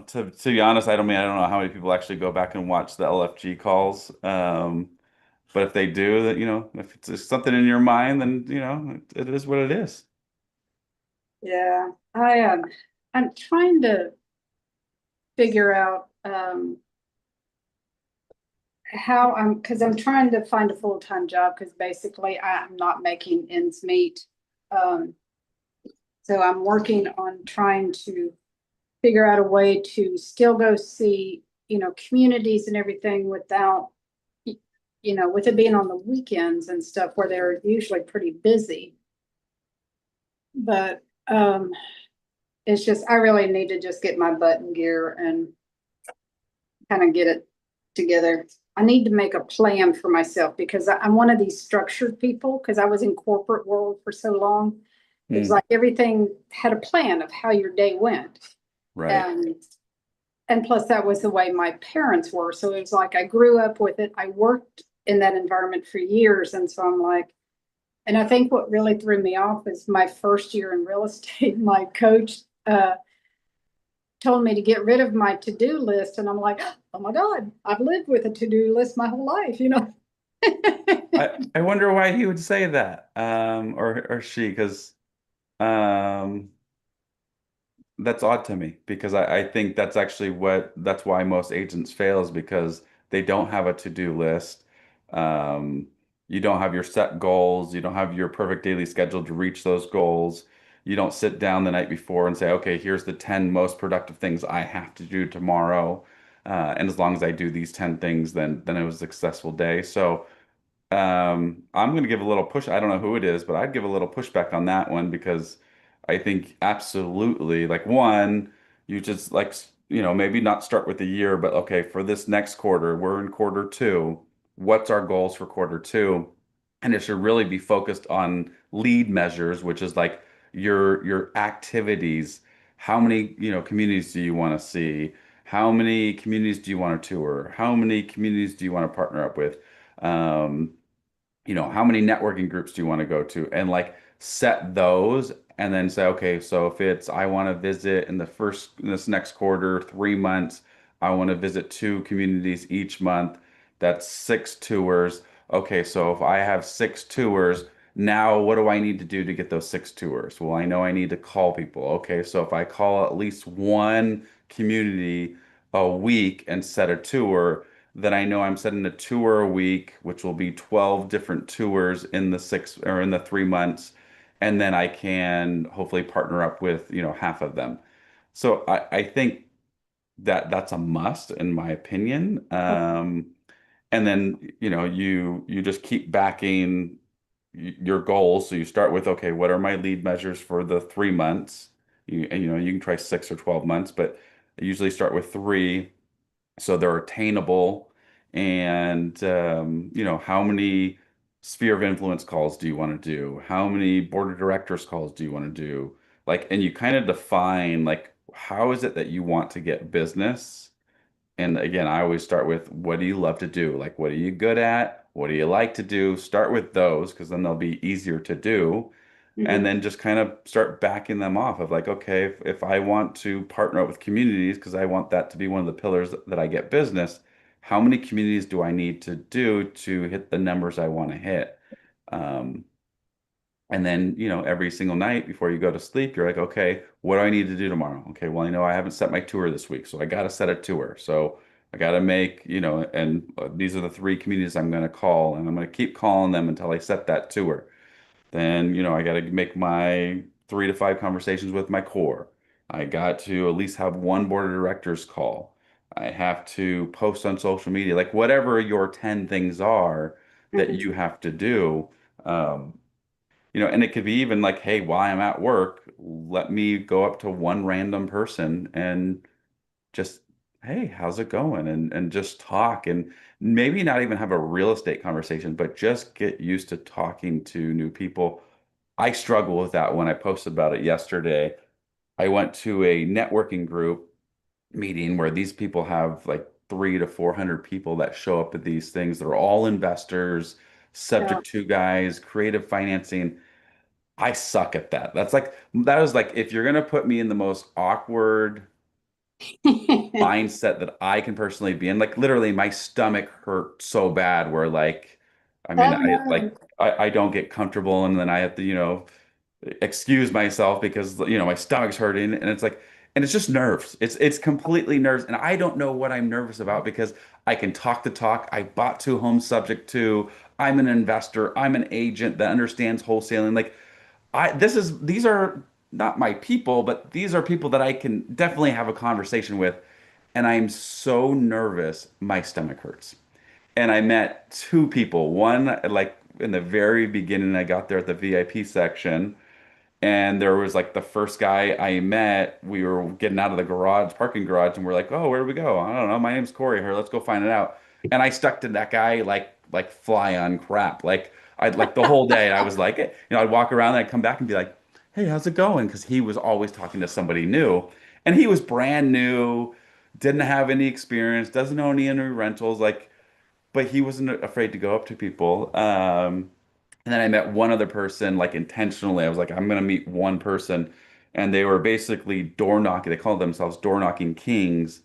to be honest, I don't know how many people actually go back and watch the LFG calls. But if they do, that if it's just something in your mind, then it is what it is. Yeah, I'm trying to figure out how because I'm trying to find a full-time job because basically I'm not making ends meet. Um, so I'm working on trying to figure out a way to still go see, communities and everything without, with it being on the weekends and stuff where they're usually pretty busy. But it's just I really need to just get my butt in gear and kind of get it together. I need to make a plan for myself because I'm one of these structured people because I was in corporate world for so long. It was Mm, like everything had a plan of how your day went. right. And and plus that was the way my parents were. So it was like I grew up with it. I worked in that environment for years. And so I'm like, and I think what really threw me off is my first year in real estate, my coach told me to get rid of my to-do list. And I'm like, oh my God, I've lived with a to-do list my whole life. I wonder why he would say that, or she, because um, that's odd to me because I think that's why most agents fail is because they don't have a to-do list. Um, you don't have your set goals. You don't have your perfect daily schedule to reach those goals. You don't sit down the night before and say, okay, here's the 10 most productive things I have to do tomorrow. And as long as I do these 10 things, then it was a successful day. So I'm going to give a little push. I don't know who it is, but I'd give a little pushback on that one because I think absolutely, like one, you just like, maybe not start with the year, but okay, for this next quarter, we're in quarter two. What's our goals for quarter two? And it should really be focused on lead measures, which is like your activities. How many, communities do you want to see? How many communities do you want to tour? How many communities do you want to partner up with? Um, how many networking groups do you want to go to? And like set those and then say, okay, so if it's I want to visit in this next quarter, 3 months, I want to visit two communities each month. That's 6 tours. Okay, so if I have 6 tours, now what do I need to do to get those 6 tours? Well, I know I need to call people. Okay, so if I call at least one community a week and set a tour, then I know I'm setting a tour a week, which will be 12 different tours in the 3 months. And then I can hopefully partner up with, half of them. So I think that that's a must in my opinion. And then, you just keep backing your goals. So you start with, okay, what are my lead measures for the 3 months? And you can try 6 or 12 months, but I usually start with three so they're attainable. And how many sphere of influence calls do you want to do? How many board of directors calls do you want to do? Like, and you kind of define like how is it that you want to get business? And again, I always start with what do you love to do? Like, what are you good at? What do you like to do? Start with those because then they'll be easier to do. And Mhm. then just kind of start backing them off of like, okay, if I want to partner up with communities because I want that to be one of the pillars that I get business, how many communities do I need to do to hit the numbers I want to hit? Um, and then, every single night before you go to sleep, you're like, okay, what do I need to do tomorrow? Okay, well, I know I haven't set my tour this week, so I got to set a tour. So I got to make, and these are the three communities I'm going to call, and I'm going to keep calling them until I set that tour. Then, I got to make my 3 to 5 conversations with my core. I got to at least have one board of directors call. I have to post on social media, like whatever your 10 things are that Mhm. you have to do. Um, and it could be even like, hey, while I'm at work, let me go up to one random person and just, hey, how's it going? And just talk and maybe not even have a real estate conversation, but just get used to talking to new people. I struggle with that when I posted about it yesterday. I went to a networking group meeting where these people have like 300 to 400 people that show up at these things. They're all investors, Yeah. subject to guys, creative financing. I suck at that. That was like if you're gonna put me in the most awkward mindset that I can personally be in. Like literally my stomach hurt so bad where like I mean Oh no. I don't get comfortable and then I have to, excuse myself because my stomach's hurting and it's like and it's just nerves. It's completely nerves and I don't know what I'm nervous about because I can talk the talk. I bought two homes subject to. I'm an investor. I'm an agent that understands wholesaling. Like these are not my people, but these are people that I can definitely have a conversation with. And I'm so nervous, my stomach hurts. And I met two people. One, like in the very beginning, I got there at the VIP section, and there was like the first guy I met. We were getting out of the garage, parking garage, and we're like, "Oh, where do we go?" I don't know. My name's Cory here. Let's go find it out. And I stuck to that guy like fly on crap. Like I'd like the whole day. I was like, I'd walk around and I'd come back and be like, "Hey, how's it going?" Because he was always talking to somebody new, and he was brand new, didn't have any experience, doesn't own any rentals, like, but he wasn't afraid to go up to people. And then I met one other person, like intentionally. I was like, I'm gonna meet one person, and they were basically door knocking. They called themselves door knocking kings,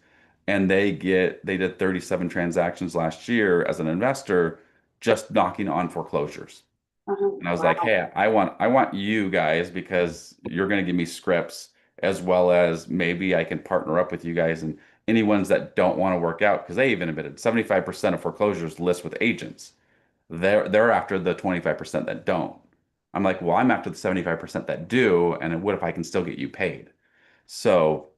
and they did 37 transactions last year as an investor, just knocking on foreclosures. And I was like, Wow. hey, I want you guys because you're gonna give me scripts as well as maybe I can partner up with you guys and any ones that don't want to work out because they even admitted 75% of foreclosures list with agents. They're after the 25% that don't. I'm like, well, I'm after the 75% that do, and what if I can still get you paid? So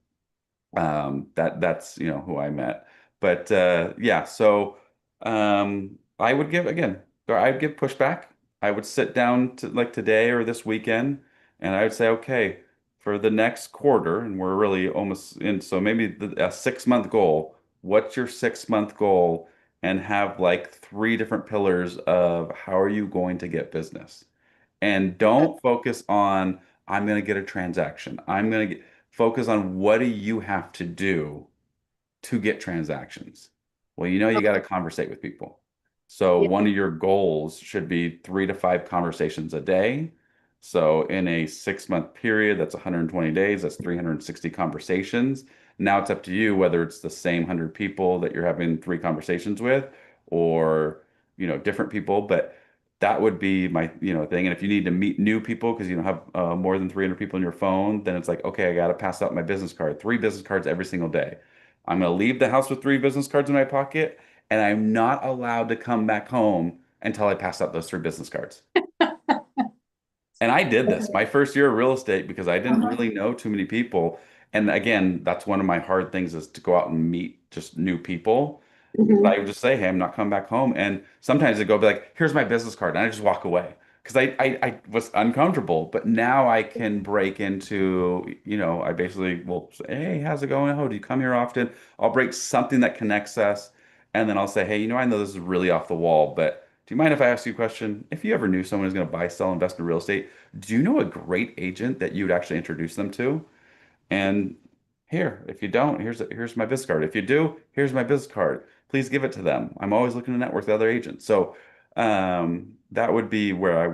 that's who I met. But yeah, so I would give again, I'd give pushback. I would sit down to like today or this weekend, and I would say, okay, for the next quarter, and we're really almost in, so maybe a 6 month goal. What's your 6 month goal? And have like three different pillars of how are you going to get business? And don't focus on, I'm going to get a transaction. I'm going to get, focus on what do you have to do to get transactions? Well, you got to conversate with people. So Yeah. one of your goals should be 3 to 5 conversations a day. So in a 6 month period, that's 120 days, that's 360 conversations. Now it's up to you whether it's the same 100 people that you're having three conversations with or, different people. But that would be my, thing. And if you need to meet new people because you don't have more than 300 people in your phone, then it's like, okay, I got to pass out my business card, 3 business cards every single day. I'm going to leave the house with 3 business cards in my pocket, and I'm not allowed to come back home until I pass out those 3 business cards. And I did this my first year of real estate because I didn't Uh-huh. really know too many people. And again, that's one of my hard things is to go out and meet just new people. I Mhm. would just say, hey, I'm not coming back home. And sometimes they go be like, here's my business card. And I just walk away because I was uncomfortable. But now I can break into, I basically will say, hey, how's it going? Oh, do you come here often? I'll break something that connects us. And then I'll say, hey, I know this is really off the wall, but do you mind if I ask you a question? If you ever knew someone who's going to buy, sell, invest in real estate, do you know a great agent that you would actually introduce them to? And here, if you don't, here's my business card. If you do, here's my business card. Please give it to them. I'm always looking to network with other agents. So that would be where I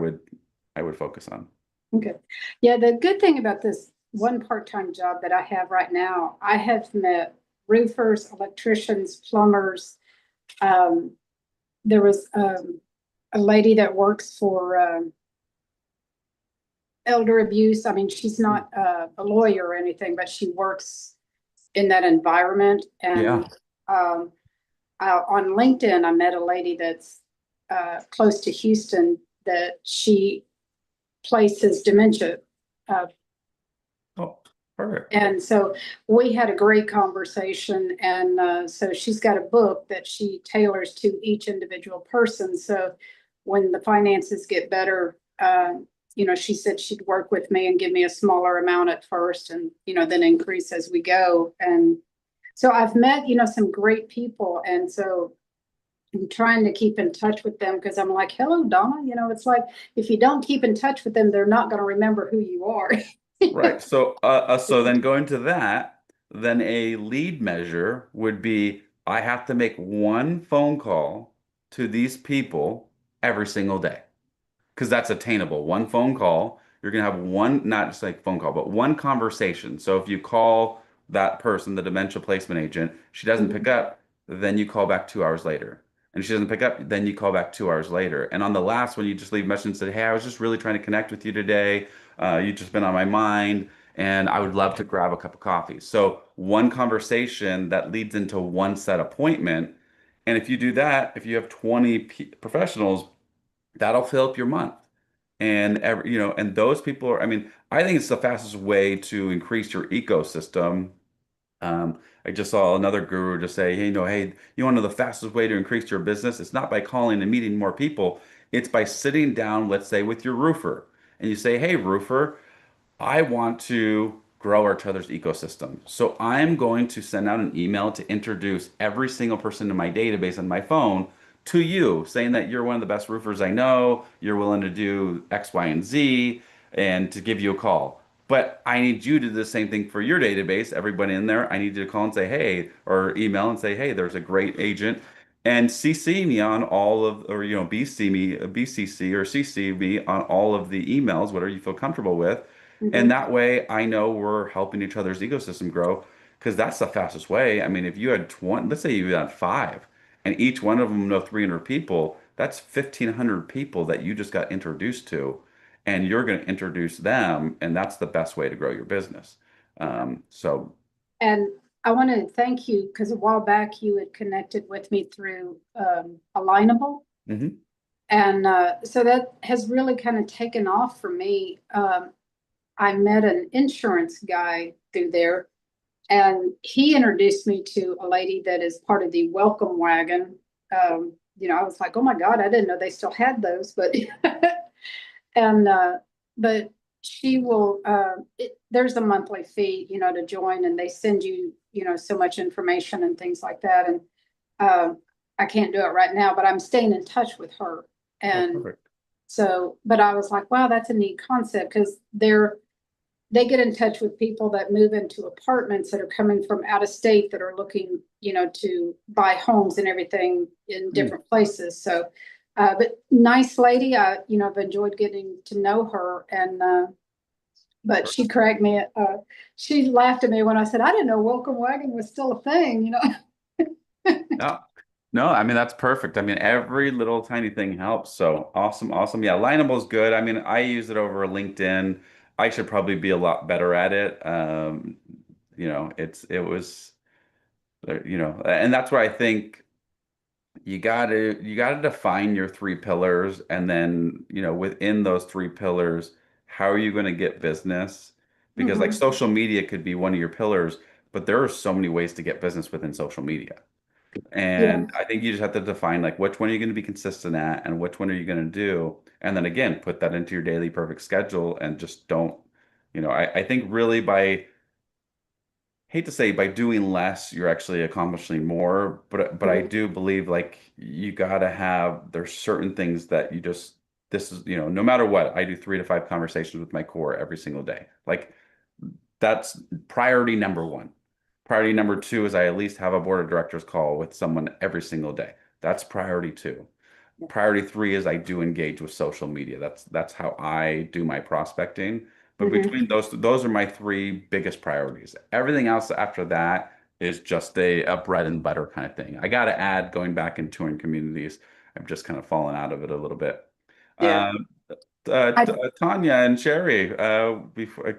would focus on. Okay. Yeah, the good thing about this one part-time job that I have right now, I have met roofers, electricians, plumbers. Um, there was a lady that works for elder abuse. I mean, she's not a lawyer or anything, but she works in that environment. And Yeah. um, on LinkedIn, I met a lady that's close to Houston that she places dementia. Uh, Oh, perfect. and so we had a great conversation. And so she's got a book that she tailors to each individual person. So when the finances get better, she said she'd work with me and give me a smaller amount at first and, then increase as we go. And so I've met, some great people. And so I'm trying to keep in touch with them because I'm like, hello, Donna. It's like if you don't keep in touch with them, they're not going to remember who you are. Right. So then going to that, then a lead measure would be I have to make one phone call to these people every single day. Because that's attainable. One phone call, you're gonna have one, not just like phone call, but one conversation. So if you call that person, the dementia placement agent. She doesn't pick Mhm. up, then you call back 2 hours later. And she doesn't pick up, then you call back 2 hours later. And on the last one, you just leave a message and say, hey, I was just really trying to connect with you today. You've just been on my mind, and I would love to grab a cup of coffee. So one conversation that leads into one set appointment. And if you do that, if you have 20 professionals, that'll fill up your month. And and those people are, I mean, I think it's the fastest way to increase your ecosystem. I just saw another guru just say, hey, hey, you want to know the fastest way to increase your business? It's not by calling and meeting more people. It's by sitting down, let's say, with your roofer. And you say, hey, roofer, I want to grow our Tether's ecosystem. So I'm going to send out an email to introduce every single person in my database on my phone to you, saying that you're one of the best roofers I know, you're willing to do X, Y, and Z, and to give you a call. But I need you to do the same thing for your database, everybody in there. I need you to call and say, hey, or email and say, hey, there's a great agent, and CC me on all of, or BC me, BCC or CC me on all of the emails, whatever you feel comfortable with. And Mhm. that way I know we're helping each other's ecosystem grow, because that's the fastest way. I mean, if you had 20, let's say you had five, and each one of them know 300 people, that's 1,500 people that you just got introduced to, and you're going to introduce them, and that's the best way to grow your business. So, And I want to thank you because a while back you had connected with me through Alignable. mhm. And so that has really kind of taken off for me. I met an insurance guy through there, and he introduced me to a lady that is part of the Welcome Wagon. I was like, oh my God, I didn't know they still had those, but and but she will there's a monthly fee, to join, and they send you, so much information and things like that. And I can't do it right now, but I'm staying in touch with her. Oh, And perfect. so, but I was like, wow, that's a neat concept because they get in touch with people that move into apartments that are coming from out of state that are looking, to buy homes and everything in Mm. different places. So, but nice lady, I've enjoyed getting to know her. And, but she corrected me. She laughed at me when I said, I didn't know Welcome Wagon was still a thing. No, no, I mean, that's perfect. I mean, every little tiny thing helps. So awesome, awesome. Yeah, Lineable is good. I mean, I use it over LinkedIn. I should probably be a lot better at it. It was, and that's where I think you gotta define your three pillars, and then, within those three pillars, how are you going to get business? Because like Mhm. social media could be one of your pillars, but there are so many ways to get business within social media. Yeah. And I think you just have to define like which one are you going to be consistent at and which one are you going to do. And then again, put that into your daily perfect schedule, and just don't, I think really by, hate to say, by doing less, you're actually accomplishing more. But I Mhm. do believe like you gotta have, there's certain things that you just, this is, no matter what, I do 3 to 5 conversations with my core every single day. Like that's priority number one. Priority number two is I at least have a board of directors call with someone every single day. That's priority two. Priority three is I do engage with social media. That's how I do my prospecting. But Mhm. between those are my three biggest priorities. Everything else after that is just a bread and butter kind of thing. I got to add going back and touring communities. I've just kind of fallen out of it a little bit. Yeah. Um, I, Tanya and Sherry,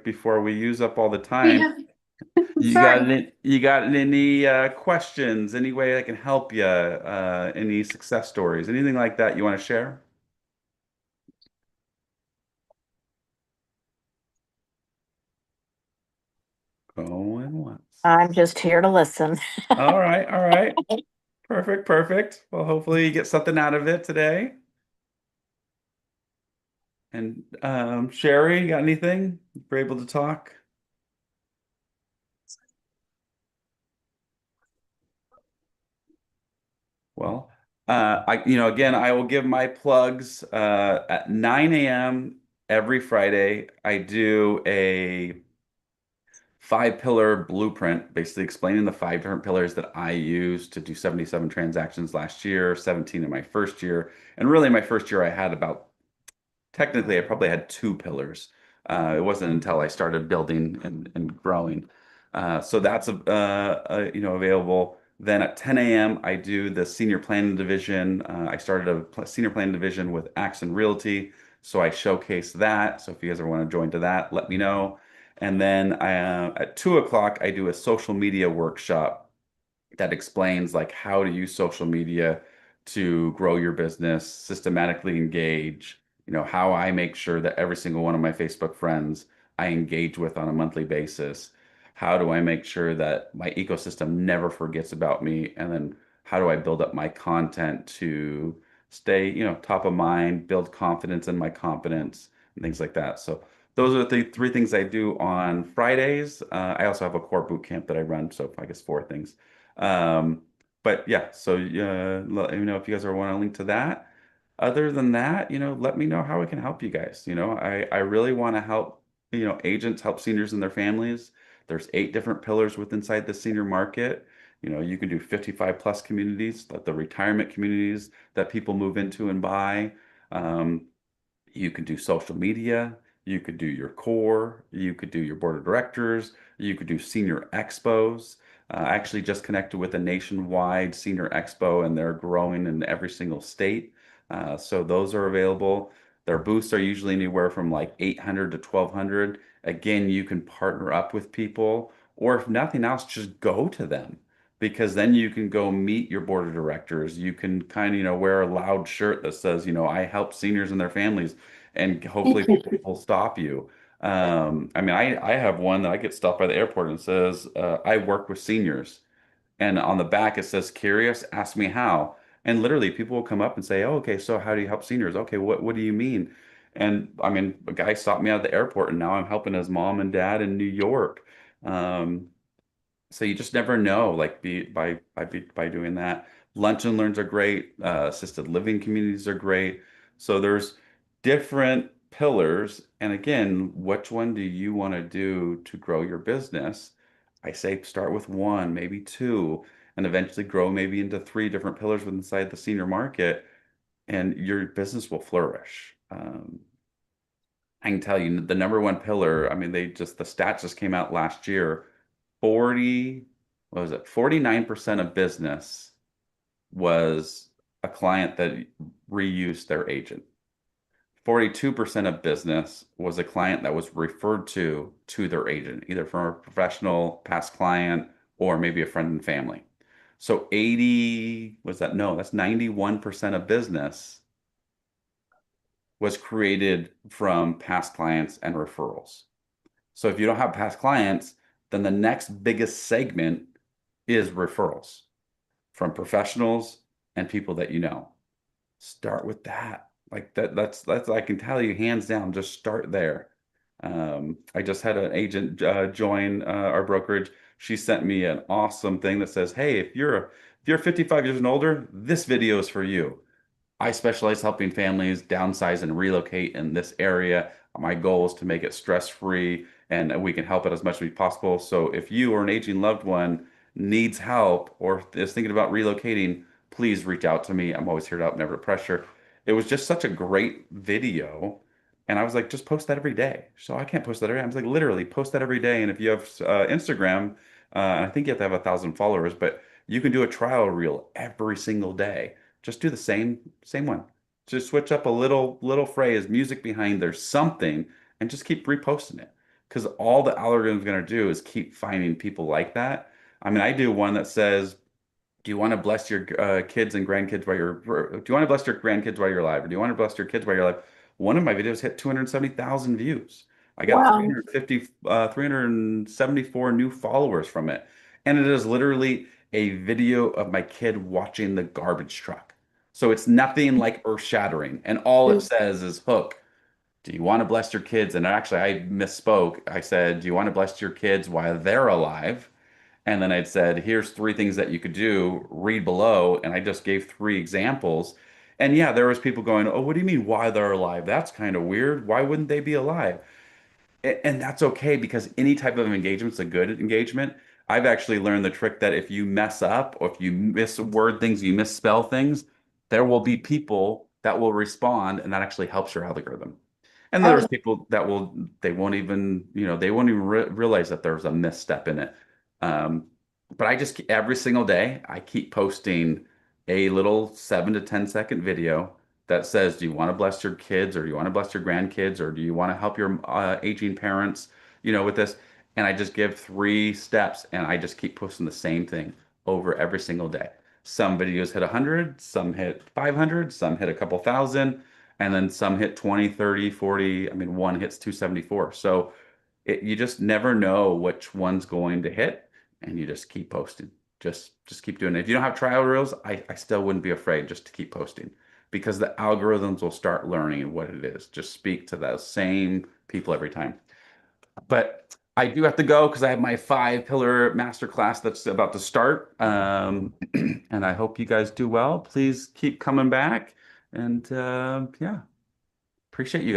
before we use up all the we time, have, sorry. you got any questions? Any way I can help you? Any success stories? Anything like that you want to share? Going once. I'm just here to listen. All right, all right. Perfect, perfect. Well, hopefully you get something out of it today. And Sherry, you got anything? We're able to talk? Well, again, I will give my plugs at 9 a.m. every Friday. I do a 5 pillar blueprint, basically explaining the 5 different pillars that I used to do 77 transactions last year, 17 in my first year. And really, my first year, I had about, technically, I probably had 2 pillars. It wasn't until I started building and growing. So that's available. Then at 10 a.m. I do the senior planning division. I started a senior planning division with Accent Realty, so I showcase that. So if you guys ever want to join to that, let me know. And then at 2 o'clock I do a social media workshop that explains like how to use social media to grow your business, systematically engage, how I make sure that every single one of my Facebook friends I engage with on a monthly basis. How do I make sure that my ecosystem never forgets about me? And then how do I build up my content to stay, top of mind, build confidence in my competence and things like that. So those are the three things I do on Fridays. I also have a core boot camp that I run, so I guess four things. Um, but yeah, so let me know if you guys are want to link to that. Other than that, let me know how I can help you guys. I really want to help, agents help seniors and their families. There's 8 different pillars within inside the senior market. You can do 55 plus communities, like the retirement communities that people move into and buy. Um, you could do social media, you could do your core, you could do your board of directors, you could do senior expos. I actually just connected with a nationwide senior expo, and they're growing in every single state. So those are available. Their booths are usually anywhere from like 800 to 1200. Again, you can partner up with people, or if nothing else, just go to them because then you can go meet your board of directors. You can kind of, wear a loud shirt that says, I help seniors and their families, and hopefully people will stop you. I mean, I have one that I get stopped by the airport and says, I work with seniors. And on the back it says, curious, ask me how. And literally people will come up and say, oh, okay, so how do you help seniors? Okay, what do you mean? And I mean, a guy stopped me at the airport and now I'm helping his mom and dad in New York. Um, so you just never know, like by doing that. Lunch and learns are great. Assisted living communities are great. So there's different pillars. And again, which one do you want to do to grow your business? I say start with one, maybe two, and eventually grow maybe into 3 different pillars within inside the senior market, and your business will flourish. I can tell you the number one pillar, I mean, the stats just came out last year. 40, what was it? 49% of business was a client that reused their agent. 42% of business was a client that was referred to their agent, either from a professional past client or maybe a friend and family. So 80, was that? No, that's 91% of business was created from past clients and referrals. So if you don't have past clients, then the next biggest segment is referrals from professionals and people that you know. Start with that. Like that's I can tell you hands down, just start there. I just had an agent join our brokerage. She sent me an awesome thing that says, "Hey, if you're 55 years and older, this video is for you." I specialize helping families downsize and relocate in this area. My goal is to make it stress-free and we can help it as much as possible. So if you or an aging loved one needs help or is thinking about relocating, please reach out to me. I'm always here to help, never to pressure. It was just such a great video. And I was like, just post that every day. So I can't post that every day. I was like, literally post that every day. And if you have Instagram, I think you have to have 1,000 followers, but you can do a trial reel every single day. Just do the same one. Just switch up a little phrase, music behind there's something, and just keep reposting it. Because all the algorithm's gonna do is keep finding people like that. I mean, I do one that says, do you want to bless your kids and grandkids while do you want to bless your grandkids while you're alive, or do you want to bless your kids while you're alive? One of my videos hit 270,000 views. I got Wow. 374 new followers from it. And it is literally a video of my kid watching the garbage truck. So it's nothing like earth-shattering. And all it says is, Hook, do you want to bless your kids? And actually, I misspoke. I said, do you want to bless your kids while they're alive? And then I'd said, here's 3 things that you could do, read below. And I just gave 3 examples. And yeah, there was people going, oh, what do you mean why they're alive? That's kind of weird. Why wouldn't they be alive? And that's okay because any type of engagement is a good engagement. I've actually learned the trick that if you mess up or if you misword things, you misspell things, there will be people that will respond and that actually helps your algorithm. And Oh, there's people that they won't even, they won't even realize that there's a misstep in it. Um, but I just every single day I keep posting a little 7 to 10 second video that says, do you want to bless your kids or do you want to bless your grandkids or do you want to help your aging parents, with this? And I just give 3 steps and I just keep posting the same thing over every single day. Some videos hit 100, some hit 500, some hit a couple thousand, and then some hit 20, 30, 40. I mean, one hits 274. So you just never know which one's going to hit, and you just keep posting. Just keep doing it. If you don't have trial reels, I still wouldn't be afraid just to keep posting because the algorithms will start learning what it is. Just speak to those same people every time. But I do have to go because I have my 5 pillar masterclass that's about to start. And I hope you guys do well. Please keep coming back. And yeah, appreciate you guys.